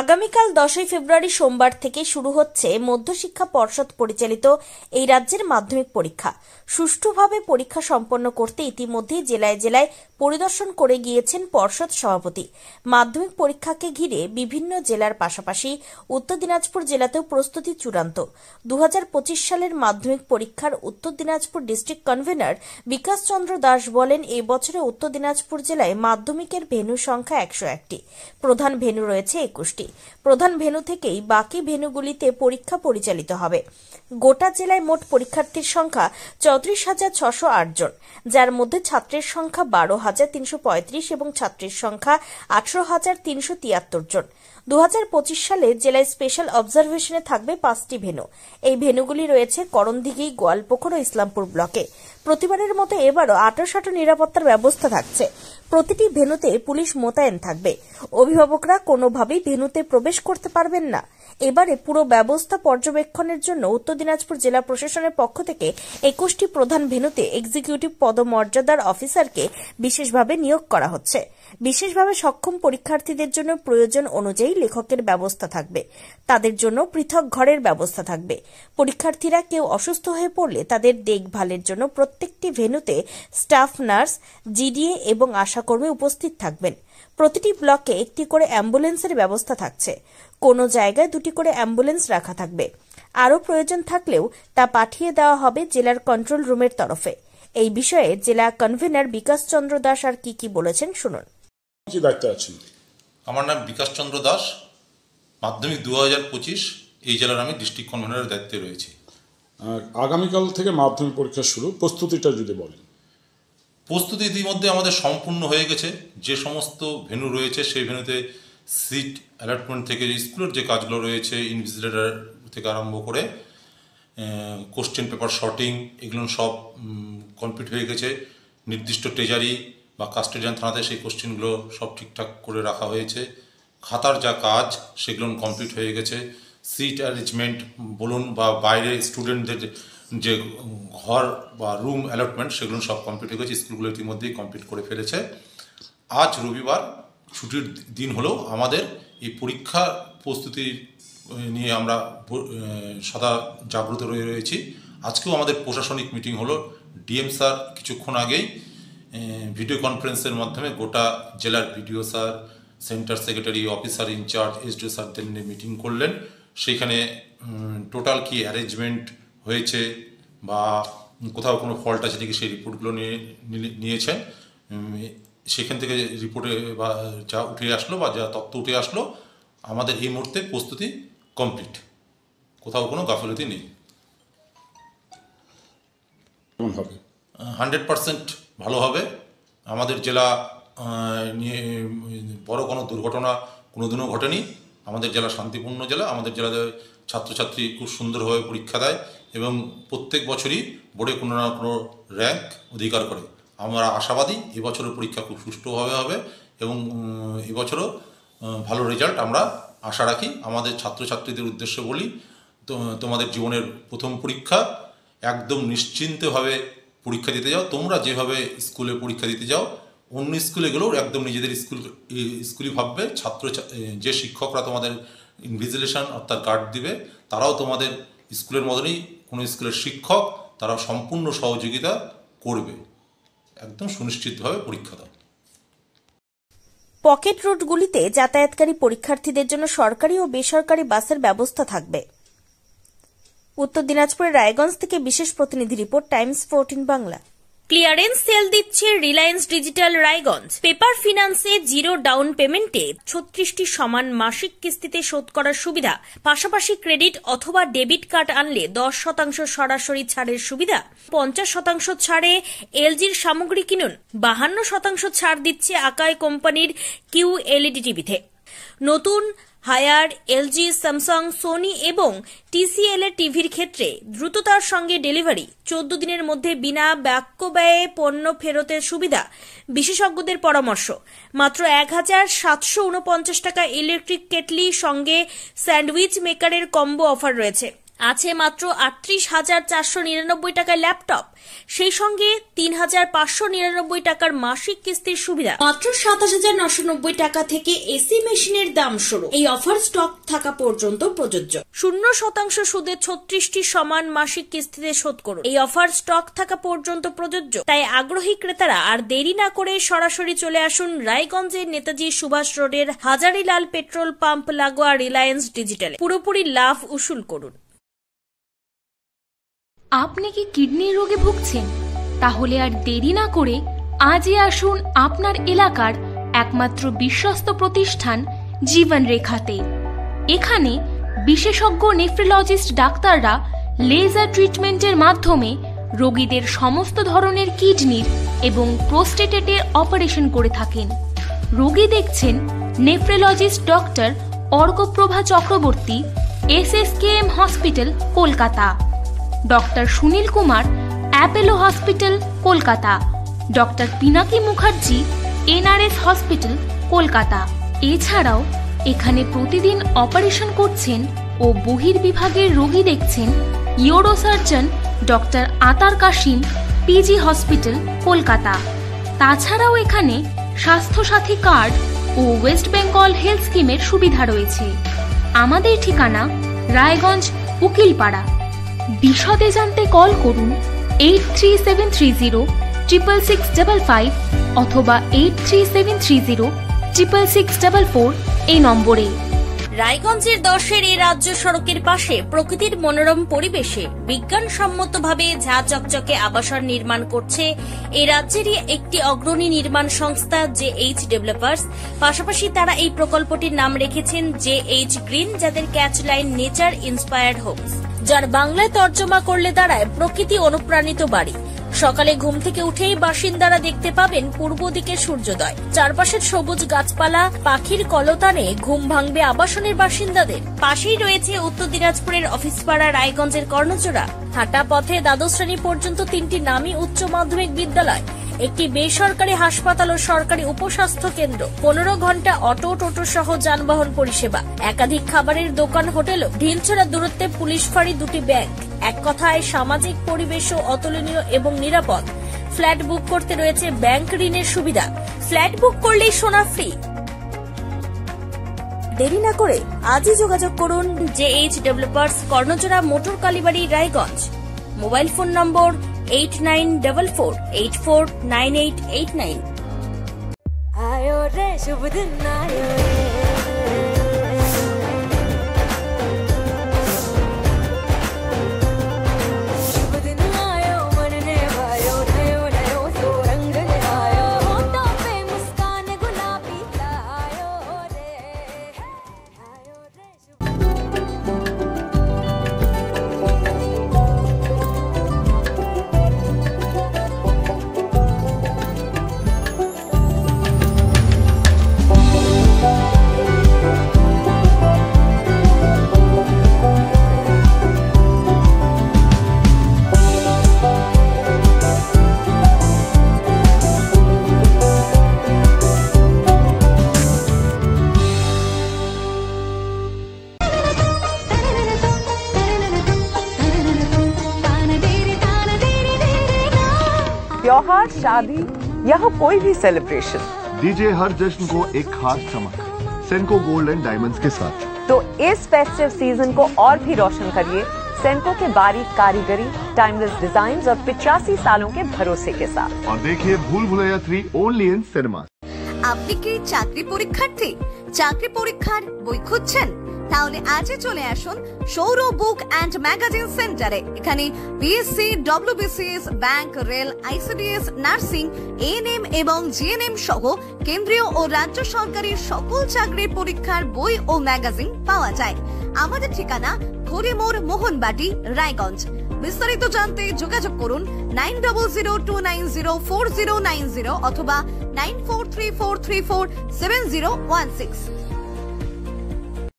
আগামীকাল 10ই ফেব্রুয়ারি সোমবার থেকে শুরু হচ্ছে মধ্যশিক্ষা পর্ষদ পরিচালিত এই রাজ্যের মাধ্যমিক পরীক্ষা। সুষ্ঠুভাবে পরীক্ষা সম্পন্ন করতে ইতিমধ্যেই জেলায় জেলায় পরিদর্শন করে গিয়েছেন পর্ষদ সভাপতি। মাধ্যমিক পরীক্ষাকে ঘিরে বিভিন্ন জেলার পাশাপাশি উত্তর দিনাজপুর জেলাতেও প্রস্তুতি চূড়ান্ত। 2025 সালের মাধ্যমিক পরীক্ষার উত্তর দিনাজপুর ডিস্ট্রিক্ট কনভেনর বিকাশ চন্দ্র দাস বলেন, এই বছরে উত্তর দিনাজপুর জেলায় মাধ্যমিকের ভেন্যু সংখ্যা 101টি, প্রধান ভেন্যু রয়েছে 21টি। প্রধান ভেন্যু থেকেই বাকি ভেন্যুগুলিতে পরীক্ষা পরিচালিত হবে। গোটা জেলায় মোট পরীক্ষার্থীর সংখ্যা 34,608 জন, যার মধ্যে ছাত্রের সংখ্যা 12,335 এবং ছাত্রীর সংখ্যা 18,373 জন। 2025 সালে জেলায় স্পেশাল অবজারভেশনে থাকবে 5টি ভেন্যু। এই ভেন্যুগুলি রয়েছে করণদিঘি, গোয়ালপুকুর ও ইসলামপুর ব্লকে। প্রতিবারের মতো এবারও আঁটো নিরাপত্তার ব্যবস্থা থাকছে। প্রতিটি ভেন্যুতে পুলিশ মোতায়েন থাকবে। অভিভাবকরা কোনোভাবেই ভেন্যুতে প্রবেশ করতে পারবেন না। এবারে পুরো ব্যবস্থা পর্যবেক্ষণের জন্য উত্তর দিনাজপুর জেলা প্রশাসনের পক্ষ থেকে 21টি প্রধান ভেন্যুতে এক্সিকিউটিভ পদমর্যাদার অফিসারকে বিশেষভাবে নিয়োগ করা হচ্ছে। বিশেষভাবে সক্ষম পরীক্ষার্থীদের জন্য প্রয়োজন অনুযায়ী লেখকের ব্যবস্থা থাকবে। তাদের জন্য পৃথক ঘরের ব্যবস্থা থাকবে। পরীক্ষার্থীরা কেউ অসুস্থ হয়ে পড়লে তাদের দেখভালের জন্য প্রত্যেকটি ভেন্যুতে স্টাফ নার্স, জিডিএ এবং আশাকর্মী উপস্থিত থাকবেন। প্রতিটি ব্লকে একটি করে অ্যাম্বুলেন্সের ব্যবস্থা থাকছে। কোনো জায়গায় 2টি করে অ্যাম্বুলেন্স রাখা থাকবে। আরও প্রয়োজন থাকলেও তা পাঠিয়ে দেওয়া হবে জেলার কন্ট্রোল রুমের তরফে। এই বিষয়ে জেলা কনভেনর বিকাশ চন্দ্র দাস আর কি বলেছেন শুনুন। আমার নাম বিকাশ চন্দ্র দাস। মাধ্যমিক 2025 এই জেলার আমি ডিস্ট্রিক্ট কনভেনরের দায়িত্বে রয়েছি। আগামীকাল থেকে মাধ্যমিক পরীক্ষা শুরু, প্রস্তুতিটা যদি বলেন। প্রস্তুতি ইতিমধ্যে আমাদের সম্পূর্ণ হয়ে গেছে। যে সমস্ত ভেন্যু রয়েছে সেই ভেন্যুতে সিট অ্যালটমেন্ট থেকে স্কুলের যে কাজগুলো রয়েছে, ইনভিজিলেটর থেকে আরম্ভ করে কোশ্চেন পেপার শর্টিং, এগুলো সব কমপ্লিট হয়ে গেছে। নির্দিষ্ট ট্রেজারি বা কাস্টোডিয়ান থানাতে সেই কোশ্চেনগুলো সব ঠিকঠাক করে রাখা হয়েছে। খাতার যা কাজ সেগুলো কমপ্লিট হয়ে গেছে। সিট অ্যারেঞ্জমেন্ট বলুন বা বাইরে স্টুডেন্টদের যে ঘর বা রুম অ্যালটমেন্ট সেগুলো সব কমপ্লিট হয়ে গেছে। স্কুলগুলো ইতিমধ্যেই কমপ্লিট করে ফেলেছে। আজ রবিবার ছুটির দিন হলেও আমাদের এই পরীক্ষা প্রস্তুতি নিয়ে আমরা সদা জাগ্রত রয়েছি। আজকেও আমাদের প্রশাসনিক মিটিং হলো। ডিএম স্যার কিছুক্ষণ আগেই ভিডিও কনফারেন্সের মাধ্যমে গোটা জেলার BDO sir, centre secretary, officer in charge, SDO স্যারদের নিয়ে মিটিং করলেন। সেইখানে টোটাল কি অ্যারেঞ্জমেন্ট হয়েছে বা কোথাও কোনো ফল্ট আছে নাকি সেই রিপোর্টগুলো নিয়েছেন। সেখান থেকে রিপোর্টে বা যা উঠে আসলো বা যা তথ্য উঠে আসলো, আমাদের এই মুহূর্তে প্রস্তুতি কমপ্লিট, কোথাও কোনো গাফিলতি নেই। 100% ভালো হবে। আমাদের জেলা নিয়ে বড় কোনো দুর্ঘটনা কোনোদিনও ঘটেনি। আমাদের জেলা শান্তিপূর্ণ জেলা। আমাদের জেলাতে ছাত্রছাত্রী খুব সুন্দরভাবে পরীক্ষা দেয় এবং প্রত্যেক বছরই বোর্ডে কোনো না কোনো র্যাঙ্ক অধিকার করে। আমরা আশাবাদী এবছরের পরীক্ষা খুব সুষ্ঠুভাবে হবে এবং এবছরও ভালো রেজাল্ট আমরা আশা রাখি। আমাদের ছাত্রছাত্রীদের উদ্দেশ্যে বলি, তোমাদের জীবনের প্রথম পরীক্ষা, একদম নিশ্চিন্তভাবে পরীক্ষা দিতে যাও। তোমরা যেভাবে স্কুলে পরীক্ষা দিতে যাও, অন্য স্কুলে গেলেও একদম নিজেদের স্কুলই ভাববে। যে শিক্ষকরা তোমাদের ইনভিজিলেশন অর্থাৎ গার্ড দিবে, তারাও তোমাদের স্কুলের মতনই কোনো স্কুলের শিক্ষক, তারা সম্পূর্ণ সহযোগিতা করবে। একদম সুনিশ্চিতভাবে পরীক্ষা দাও। পকেট রুটগুলিতে যাতায়াতকারী পরীক্ষার্থীদের জন্য সরকারি ও বেসরকারি বাসের ব্যবস্থা থাকবে। উত্তর দিনাজপুরের রায়গঞ্জ থেকে বিশেষ প্রতিনিধি report, Times 14 Bangla. Clearance sale দিচ্ছে রিলায়েন্স ডিজিটাল রায়গঞ্জ। পেপার ফিন্যান্সে 0 ডাউন পেমেন্টে 36টি সমান মাসিক কিস্তিতে শোধ করার সুবিধা, পাশাপাশি ক্রেডিট অথবা ডেবিট কার্ড আনলে 10% সরাসরি ছাড়ের সুবিধা, 50% ছাড়ে এলজির সামগ্রী কিনুন, 52% ছাড় দিচ্ছে আকাই কোম্পানির QLED টিভিতে। নতুন হায়ার, এলজি, স্যামসাং, সোনি এবং TCL এর টিভির ক্ষেত্রে দ্রুততার সঙ্গে ডেলিভারি, 14 দিনের মধ্যে বিনা বাক্য ব্যয়ে পণ্য ফেরতের সুবিধা, বিশেষজ্ঞদের পরামর্শ। মাত্র 1,749 টাকা ইলেকট্রিক কেটলি সঙ্গে স্যান্ডউইচ মেকারের কম্বো অফার রয়েছে। আছে মাত্র 38,499 টাকার ল্যাপটপ, সেই সঙ্গে 3,599 টাকার মাসিক কিস্তির সুবিধা। মাত্র 27,990 টাকা থেকে এসি মেশিনের দাম শুরু। এই অফার স্টক থাকা পর্যন্ত প্রযোজ্য। 0% সুদে 36টি সমান মাসিক কিস্তিতে শোধ করুন। এই অফার স্টক থাকা পর্যন্ত প্রযোজ্য। তাই আগ্রহী ক্রেতারা আর দেরি না করে সরাসরি চলে আসুন রায়গঞ্জের নেতাজি সুভাষ রোডের হাজারিলাল পেট্রোল পাম্প লাগোয়া রিলায়েন্স ডিজিটালে। পুরোপুরি লাভ উসুল করুন। আপনি কি কিডনির রোগে ভুগছেন? তাহলে আর দেরি না করে আজই আসুন আপনার এলাকার একমাত্র বিশ্বস্ত প্রতিষ্ঠান জীবন রেখাতে। এখানে বিশেষজ্ঞ নেফ্রোলজিস্ট ডাক্তাররা লেজার ট্রিটমেন্টের মাধ্যমে রোগীদের সমস্ত ধরনের কিডনির এবং প্রোস্টেটের অপারেশন করে থাকেন। রোগী দেখছেন nephrologist doctor Arkaprava Chakraborty, SSKM hospital, Kolkata. Doctor Sunil Kumar, Apollo hospital, Kolkata. Doctor Pinaki Mukherjee, NRS hospital, Kolkata. এছাড়াও এখানে প্রতিদিন অপারেশন করছেন ও বহির্বিভাগের রোগী দেখছেন ইউরোসার্জন ডক্টর আতার কাশিম, PG হসপিটাল, কলকাতা। তাছাড়াও এখানে স্বাস্থ্যসাথী কার্ড ও ওয়েস্ট বেঙ্গল হেলথ স্কিমের সুবিধা রয়েছে। আমাদের ঠিকানা রায়গঞ্জ, উকিলপাড়া। বিশদে জানতে কল করুন 8373066655 অথবা 8373066644 এই নম্বরে। রায়গঞ্জের 10-এর এই রাজ্য সড়কের পাশে প্রকৃতির মনোরম পরিবেশে বিজ্ঞানসম্মতভাবে ঝা চকচকে আবাসন নির্মাণ করছে এই রাজ্যেরই একটি অগ্রণী নির্মাণ সংস্থা JH ডেভেলপার্স। পাশাপাশি তারা এই প্রকল্পটির নাম রেখেছেন JH গ্রিন, যাদের catch line nature inspired homes, যার বাংলায় তর্জমা করলে দাঁড়ায় প্রকৃতি অনুপ্রাণিত বাড়ি। সকালে ঘুম থেকে উঠেই বাসিন্দারা দেখতে পাবেন পূর্ব দিকে সূর্যোদয়। চারপাশের সবুজ গাছপালা, পাখির কলতানে ঘুম ভাঙবে আবাসনের বাসিন্দাদের। পাশেই রয়েছে উত্তর দিনাজপুরের অফিসপাড়া রায়গঞ্জের কর্ণচূড়া। হাঁটা পথে দ্বাদশ শ্রেণী পর্যন্ত 3টি নামী উচ্চ মাধ্যমিক বিদ্যালয়, একটি বেসরকারি হাসপাতাল ও সরকারি উপস্বাস্থ্য কেন্দ্র, 15 ঘন্টা অটো, টোটো সহ যানবাহন পরিষেবা, একাধিক খাবারের দোকান, হোটেল, ঢিলছড়া দূরত্বে পুলিশ ফাঁড়ি, 2টি ব্যাংক। এক কথায় সামাজিক পরিবেশও অতুলনীয় এবং নিরাপদ। ফ্ল্যাট বুক করতে রয়েছে ব্যাংক ঋণের সুবিধা। ফ্ল্যাট বুক করলেই সোনা ফ্রি। দেরি না করে আজই যোগাযোগ করুন JH developers, Karnajora, motor Kalibari, Raiganj. Mobile phone number 8944849889। आयो रे शुभ दिन आयो रे, शुभ दिन आयो मन ने भायो, नयो नयो सो रंग ले आयो, होठों पे मुस्कान गुलाबी आयो रे, आयो रे शुभ। त्योहार, शादी या हो कोई भी सेलिब्रेशन, दीजिए हर जश्न को एक खास चमक सेंको गोल्ड एंड डायमंड्स के साथ। तो इस फेस्टिव सीजन को और भी रोशन करिए सेंको के बारीक कारीगरी, टाइमलेस डिजाइन्स और 85 सालों के भरोसे के साथ। और देखिए भूल भुलैया 3 ओनली इन सिनेमा। আপনি কি চাকরি পরীক্ষার্থী? চাকরি পরীক্ষার বই খুঁজছেন? তাহলে আজই চলে আসুন সৌরভ বুক অ্যান্ড ম্যাগাজিন সেন্টারে। এখানে BSc, WBCS, bank, rail, ICDS, nursing, ANM এবং GNM সহ কেন্দ্রীয় ও রাজ্য সরকারি সকল চাকরির পরীক্ষার বই ও ম্যাগাজিন পাওয়া যায়। আমাদের ঠিকানা খড়িমোড়, মোহনবাটি, রায়গঞ্জ। বিস্তারিত জানতে যোগাযোগ করুন 9002904090 অথবা 9434347016।